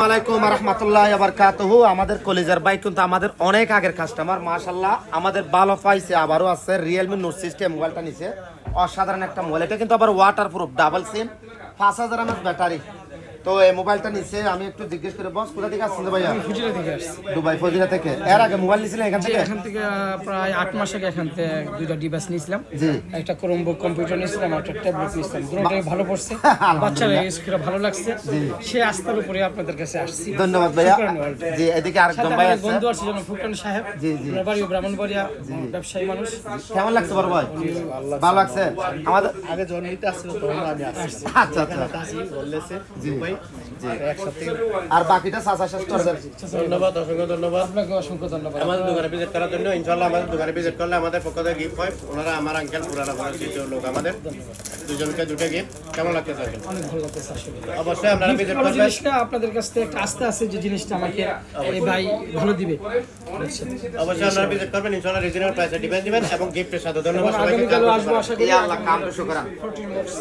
আসসালামু রাহমাতুল্লাহি ওয়া বারাকাতুহু। আমাদের কলিজার ভাই কিন্তু আমাদের অনেক আগের কাস্টমার, মাশাআল্লাহ আমাদের ভালো পাইছে। আবারও আছে Realme Note সিস্টেম মোবাইলটা নিছে, অসাধারণ একটা মোবাইল। এটা কিন্তু আবার ওয়াটারপ্রুফ, ডাবল সিম, 5000 mAh ব্যাটারি। তো এই মোবাইলটা নিছে, আমি একটু জিজ্ঞেস করে বস কোথা থেকে আসছেন ভাইয়া? ফুজিরা থেকে আসছি। দুবাই ফজিলা থেকে। এর আগে মোবাইল নিছিলেন এখান থেকে? এখান থেকে প্রায় 8 মাস আগে এখান থেকে দুইটা ডিভাইস নিয়েছিলাম। জি। একটা ক্রোমবুক কম্পিউটার নিয়েছিলাম, একটা ট্যাবলেট নিয়েছিলাম। দুটোটাই ভালো পড়ছে, বাচ্চারা ইউজ করে ভালো লাগছে। সেই আস্থার উপরে আপনাদের কাছে আসছি। ধন্যবাদ ভাইয়া। জি, এদিকে আরেকজন ভাই আছে, বন্ধু আছে যেন ফুরকান সাহেব। জি জি। ওনার বাড়ি ব্রাহ্মণবাড়িয়া, ব্যবসায়ী মানুষ। কেমন লাগছে বড় ভাই? ভালো লাগছে। আমাদের আগে যখন নিতে আসছিল তখন আমি আসছি। আচ্ছা আচ্ছা আসি বললেছে ভাই জি এক সপ্তাহ। আর বাকিটা চাচা শেষ করবেন। ধন্যবাদ, অসংখ্য ধন্যবাদ আপনাকে অসংখ্য ধন্যবাদ। আমাদের দোকানে ভিজিট করার জন্য। ইনশাআল্লাহ আমাদের দোকানে ভিজিট করলে আমাদের পক্ষ থেকে গিফট হয়। ওনারা আমার আঙ্কেল পুরানা পরিচিত লোক, আমাদের দুজনকে দুটো গিফট। কেমন লাগতেছে? অনেক ভালো লাগতেছে আসলে। অবশ্যই আপনারা ভিজিট ভালো করবেন। জিনিসটা আপনাদের কাছ থেকে একটা আস্থা আছে যে জিনিসটা আমাকে এই ভাই ভালো দিবে। অবশ্যই আপনারা ভিজিট করবেন। ইনশাআল্লাহ রিজনেবল প্রাইসে ডিভাইস দিবেন এবং গিফটের সাথে। ধন্যবাদ সবাইকে। আগামীকালও আসবো আশা করি। আল্লাহ কাম শুকরান। 14 months